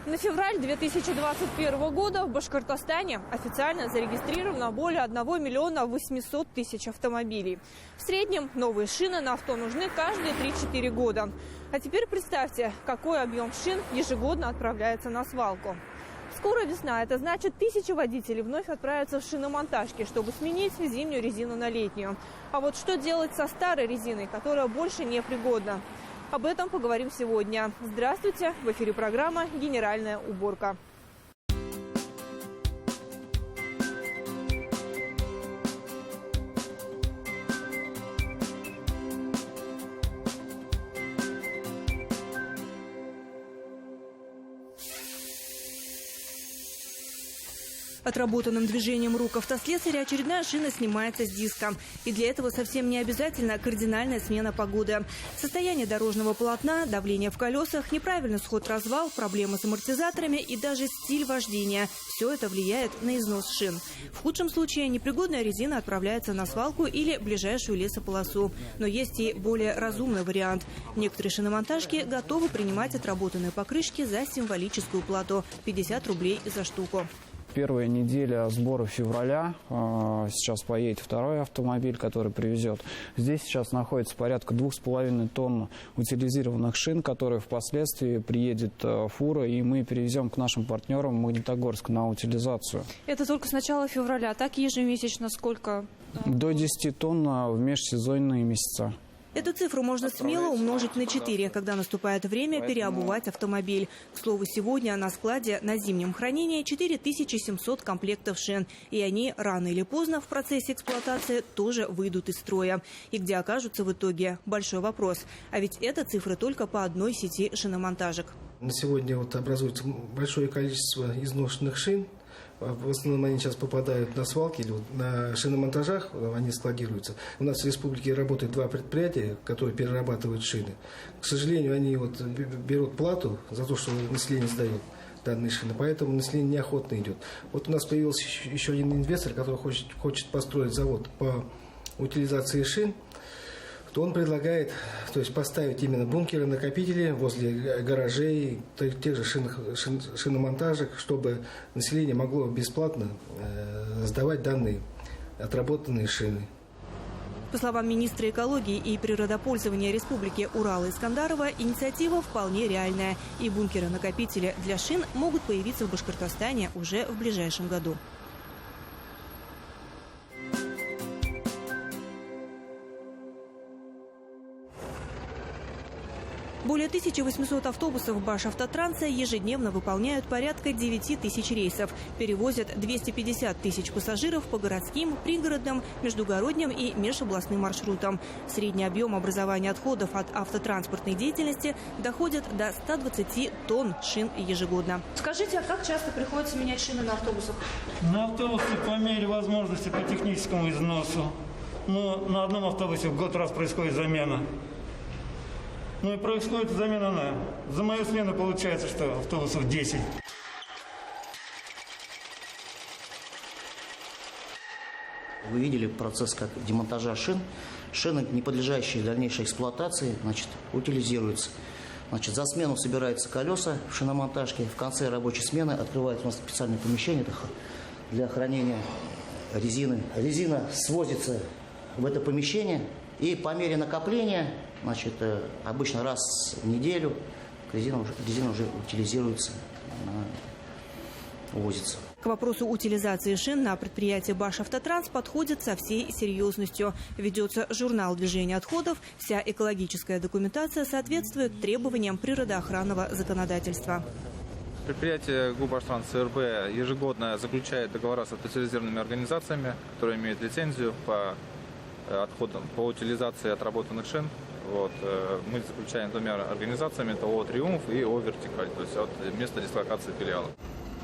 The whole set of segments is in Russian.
На февраль 2021 года в Башкортостане официально зарегистрировано более 1 миллиона 800 тысяч автомобилей. В среднем новые шины на авто нужны каждые 3-4 года. А теперь представьте, какой объем шин ежегодно отправляется на свалку. Скоро весна, это значит, тысячи водителей вновь отправятся в шиномонтажки, чтобы сменить зимнюю резину на летнюю. А вот что делать со старой резиной, которая больше не пригодна? Об этом поговорим сегодня. Здравствуйте! В эфире программа «Генеральная уборка». Отработанным движением рук автослесаря очередная шина снимается с диска. И для этого совсем не обязательно кардинальная смена погоды. Состояние дорожного полотна, давление в колесах, неправильный сход-развал, проблемы с амортизаторами и даже стиль вождения – все это влияет на износ шин. В худшем случае непригодная резина отправляется на свалку или ближайшую лесополосу. Но есть и более разумный вариант. Некоторые шиномонтажки готовы принимать отработанные покрышки за символическую плату – 50 рублей за штуку. Первая неделя сбора февраля. Сейчас поедет второй автомобиль, который привезет. Здесь сейчас находится порядка 2,5 тонн утилизированных шин, которые впоследствии приедет фура, и мы перевезем к нашим партнерам в Магнитогорск на утилизацию. Это только с начала февраля. Так ежемесячно сколько? До 10 тонн в межсезонные месяца. Эту цифру можно смело умножить на 4, когда наступает время переобувать автомобиль. К слову, сегодня на складе на зимнем хранении 4700 комплектов шин. И они рано или поздно в процессе эксплуатации тоже выйдут из строя. И где окажутся в итоге – большой вопрос. А ведь это цифры только по одной сети шиномонтажек. На сегодня образуется большое количество изношенных шин. В основном они сейчас попадают на свалки или на шиномонтажах, они складируются. У нас в республике работает 2 предприятия, которые перерабатывают шины. К сожалению, они берут плату за то, что население сдает данные шины, поэтому население неохотно идет. Вот у нас появился еще один инвестор, который хочет построить завод по утилизации шин. То он предлагает, то есть поставить именно бункеры-накопители возле гаражей, тех же шиномонтажек, чтобы население могло бесплатно сдавать данные отработанные шины. По словам министра экологии и природопользования Республики Урала Искандарова, инициатива вполне реальная. И бункеры-накопители для шин могут появиться в Башкортостане уже в ближайшем году. Более 1800 автобусов Башавтотранса ежедневно выполняют порядка 9 тысяч рейсов. Перевозят 250 тысяч пассажиров по городским, пригородным, междугородним и межобластным маршрутам. Средний объем образования отходов от автотранспортной деятельности доходит до 120 тонн шин ежегодно. Скажите, а как часто приходится менять шины на автобусах? На автобусе по мере возможности, по техническому износу. Но на одном автобусе в год раз происходит замена. Ну и происходит замена за мою смену получается, что автобусов 10. Вы видели процесс как демонтажа шин. Шины, не подлежащие дальнейшей эксплуатации, утилизируются. За смену собираются колеса в шиномонтажке. В конце рабочей смены открывается у нас специальное помещение для хранения резины. Резина свозится в это помещение. И по мере накопления, обычно раз в неделю, резина уже утилизируется, увозится. К вопросу утилизации шин на предприятии Башавтотранс подходит со всей серьезностью. Ведется журнал движения отходов, вся экологическая документация соответствует требованиям природоохранного законодательства. Предприятие ГУ «Баштранс» СРБ ежегодно заключает договора с специализированными организациями, которые имеют лицензию по отходам, по утилизации отработанных шин. Мы заключаем с 2 организациями, это ООО «Триумф» и ООО «Вертикаль», то есть от места дислокации филиала.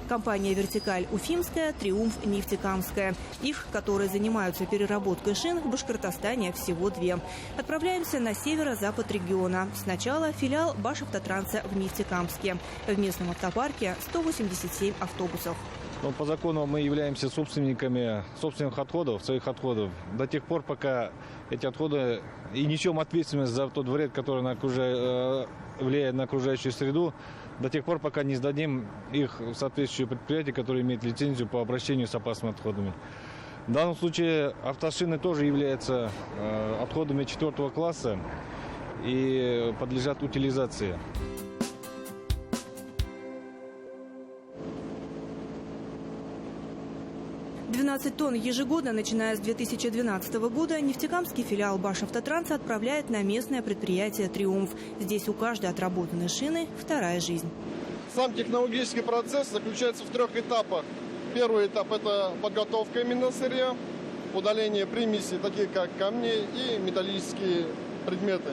Компания «Вертикаль» Уфимская, «Триумф» Нефтекамская. Их, которые занимаются переработкой шин, в Башкортостане всего 2. Отправляемся на северо-запад региона. Сначала филиал Башавтотранса в Нефтекамске. В местном автопарке 187 автобусов. Но по закону мы являемся собственниками собственных отходов, своих отходов, до тех пор, пока эти отходы и несем ответственность за тот вред, который влияет на окружающую среду, до тех пор, пока не сдадим их в соответствующее предприятие, которое имеет лицензию по обращению с опасными отходами. В данном случае автошины тоже являются отходами 4 класса и подлежат утилизации. Тонн ежегодно, начиная с 2012 года, нефтекамский филиал «Башавтотранса» отправляет на местное предприятие «Триумф». Здесь у каждой отработанной шины вторая жизнь. Сам технологический процесс заключается в 3 этапах. Первый этап – это подготовка именно сырья, удаление примесей, таких как камни и металлические предметы.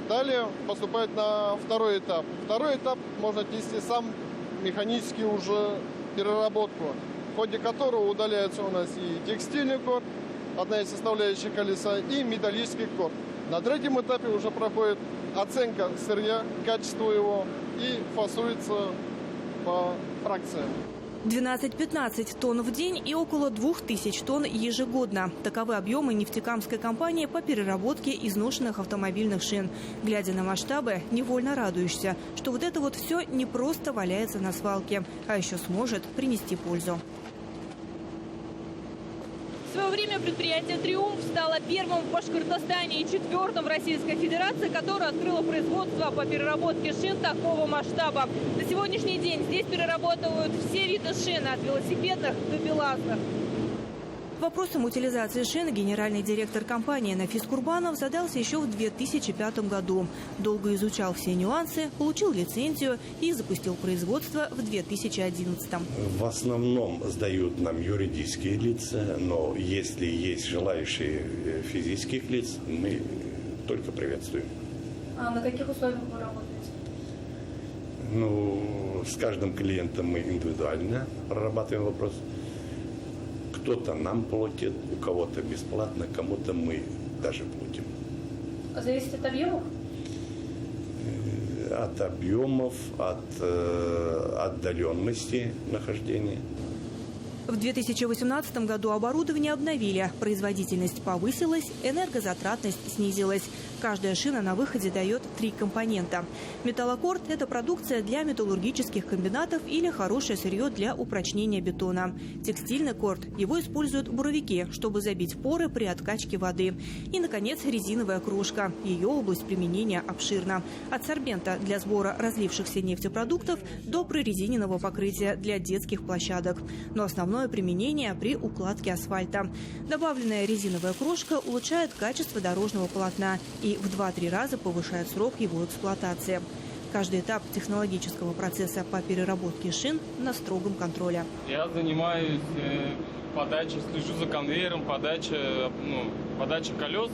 Далее поступает на второй этап. Второй этап можно отнести сам механически уже переработку, в ходе которого удаляется у нас и текстильный корд, одна из составляющих колеса, и металлический корд. На третьем этапе уже проходит оценка сырья, качество его и фасуется по фракциям. 12-15 тонн в день и около 2000 тонн ежегодно. Таковы объемы нефтекамской компании по переработке изношенных автомобильных шин. Глядя на масштабы, невольно радуешься, что вот это вот все не просто валяется на свалке, а еще сможет принести пользу. В свое время предприятие «Триумф» стало первым в Башкортостане и 4-м в Российской Федерации, которое открыло производство по переработке шин такого масштаба. На сегодняшний день здесь перерабатывают все виды шин, от велосипедных до белазных. Вопросом утилизации шин генеральный директор компании Нафис Курбанов задался еще в 2005 году. Долго изучал все нюансы, получил лицензию и запустил производство в 2011. В основном сдают нам юридические лица, но если есть желающие физических лиц, мы только приветствуем. А на каких условиях вы работаете? Ну, с каждым клиентом мы индивидуально прорабатываем вопрос. Кто-то нам платит, у кого-то бесплатно, кому-то мы даже платим. А зависит от объемов? От объемов, от отдаленности нахождения. В 2018 году оборудование обновили, производительность повысилась, энергозатратность снизилась. Каждая шина на выходе дает 3 компонента. Металлокорд – это продукция для металлургических комбинатов или хорошее сырье для упрочнения бетона. Текстильный корд – его используют буровики, чтобы забить поры при откачке воды. И, наконец, резиновая крошка. Ее область применения обширна. От сорбента для сбора разлившихся нефтепродуктов до прорезиненного покрытия для детских площадок. Но основное применение при укладке асфальта. Добавленная резиновая крошка улучшает качество дорожного полотна и в 2-3 раза повышает срок его эксплуатации. Каждый этап технологического процесса по переработке шин на строгом контроле. Я занимаюсь подачей, слежу за конвейером, подача колес,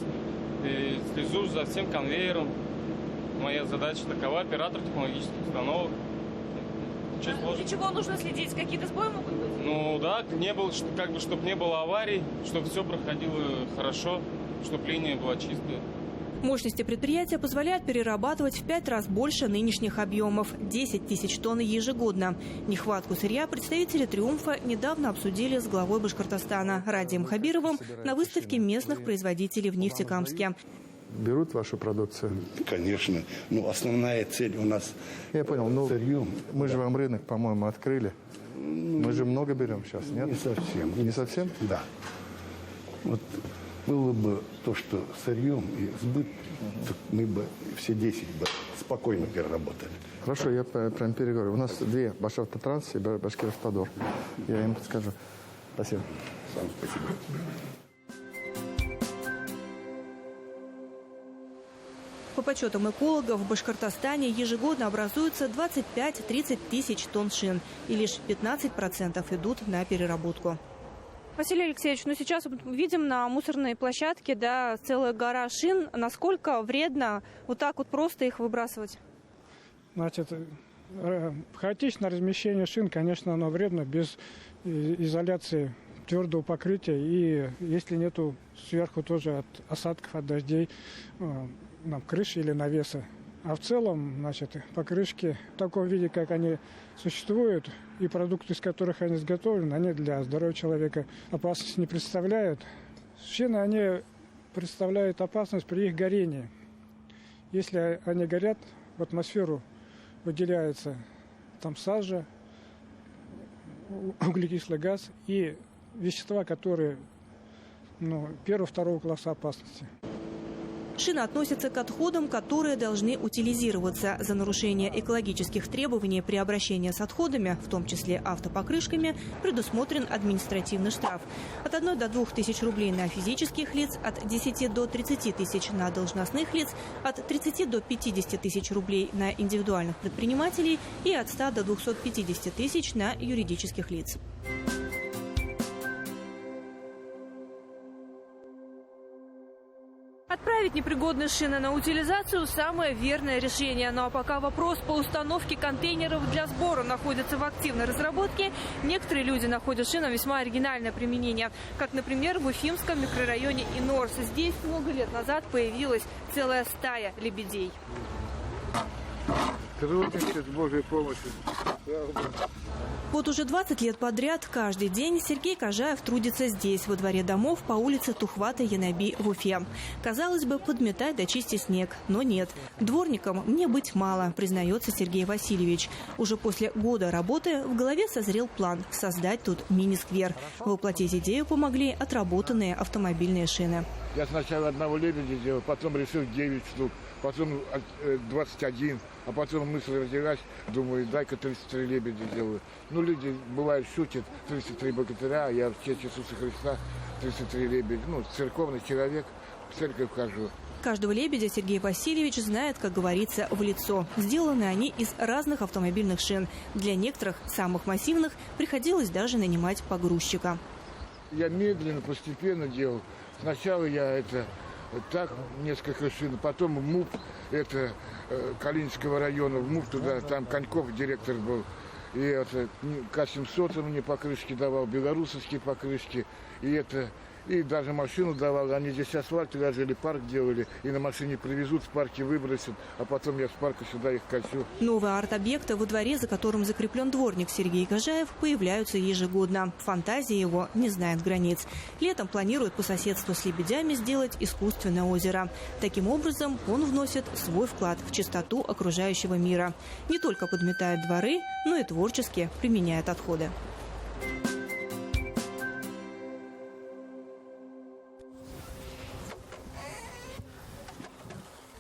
слежу за всем конвейером. Моя задача такова: оператор технологических установок. Для чего нужно следить? Какие-то сбои могут быть? Ну да, чтобы не было аварий, чтобы все проходило хорошо, чтобы линия была чистая. Мощности предприятия позволяют перерабатывать в 5 раз больше нынешних объемов – 10 тысяч тонн ежегодно. Нехватку сырья представители «Триумфа» недавно обсудили с главой Башкортостана Радием Хабировым на выставке местных производителей в Нефтекамске. Берут вашу продукцию? Конечно. Ну, основная цель у нас... Я понял. Ну, сырье. Мы же вам рынок, по-моему, открыли. Мы же много берем сейчас, нет? Не совсем. Не совсем? Да. Вот было бы то, что сырьем и сбыт, так мы бы все 10 бы спокойно переработали. Хорошо, я прям переговорю. У нас 2: Башавтотранс и Башкиравтодор. Я им подскажу. Спасибо. Сам спасибо. По подсчетам экологов, в Башкортостане ежегодно образуется 25-30 тысяч тонн шин, и лишь 15% идут на переработку. Василий Алексеевич, сейчас видим на мусорной площадке, целая гора шин. Насколько вредно вот так вот просто их выбрасывать? Хаотичное размещение шин, конечно, оно вредно без изоляции твердого покрытия. И если нету сверху тоже от осадков, от дождей, крыши или навеса. А в целом, покрышки в таком виде, как они существуют, и продукты, из которых они изготовлены, они для здоровья человека опасности не представляют. Шины, они представляют опасность при их горении. Если они горят в атмосферу, выделяется там сажа, углекислый газ и вещества, которые первого-второго класса опасности. Шина относится к отходам, которые должны утилизироваться. За нарушение экологических требований при обращении с отходами, в том числе автопокрышками, предусмотрен административный штраф. От 1 до 2 тысяч рублей на физических лиц, от 10 до 30 тысяч на должностных лиц, от 30 до 50 тысяч рублей на индивидуальных предпринимателей и от 100 до 250 тысяч на юридических лиц. Отправить непригодные шины на утилизацию – самое верное решение. Ну а пока вопрос по установке контейнеров для сбора находится в активной разработке, некоторые люди находят шинам весьма оригинальное применение. Как, например, в Уфимском микрорайоне Инорс. Здесь много лет назад появилась целая стая лебедей. Трудности с Божьей помощью. Вот уже 20 лет подряд каждый день Сергей Кожаев трудится здесь, во дворе домов по улице Тухвата-Янаби в Уфе. Казалось бы, подметать да чистить снег, но нет. Дворником мне быть мало, признается Сергей Васильевич. Уже после года работы в голове созрел план – создать тут мини-сквер. Воплотить идею помогли отработанные автомобильные шины. Я сначала одного лебедя делал, потом решил 9 штук, потом 21, а потом мысль родилась, думаю, дай-ка 33 лебедя делаю. Ну, люди, бывает, шутят, 33 богатыря, а я в честь Иисуса Христа 33 лебедя. Ну, церковный человек, в церковь хожу. Каждого лебедя Сергей Васильевич знает, как говорится, в лицо. Сделаны они из разных автомобильных шин. Для некоторых, самых массивных, приходилось даже нанимать погрузчика. Я медленно, постепенно делал. Сначала я так, несколько шин, потом в МУП, Калининского района, в МУП туда, там Коньков директор был. И К-700 мне покрышки давал, белорусские покрышки, и даже машину давал. Они здесь асфальт ложили, парк делали, и на машине привезут, в парке выбросят, а потом я с парка сюда их качу. Новые арт-объекты во дворе, за которым закреплен дворник Сергей Кожаев, появляются ежегодно. Фантазия его не знает границ. Летом планирует по соседству с лебедями сделать искусственное озеро. Таким образом, он вносит свой вклад в чистоту окружающего мира. Не только подметает дворы, но и творчески применяет отходы.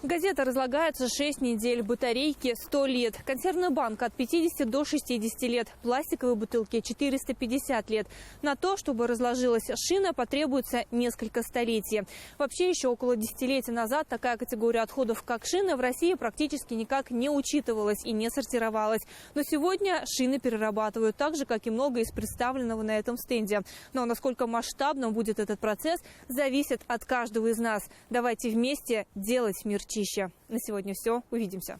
Газета разлагается 6 недель, батарейки 100 лет, консервная банка от 50 до 60 лет, пластиковые бутылки 450 лет. На то, чтобы разложилась шина, потребуется несколько столетий. Вообще, еще около десятилетия назад такая категория отходов, как шины, в России практически никак не учитывалась и не сортировалась. Но сегодня шины перерабатывают так же, как и много из представленного на этом стенде. Но насколько масштабным будет этот процесс, зависит от каждого из нас. Давайте вместе делать мир чище. На сегодня все. Увидимся.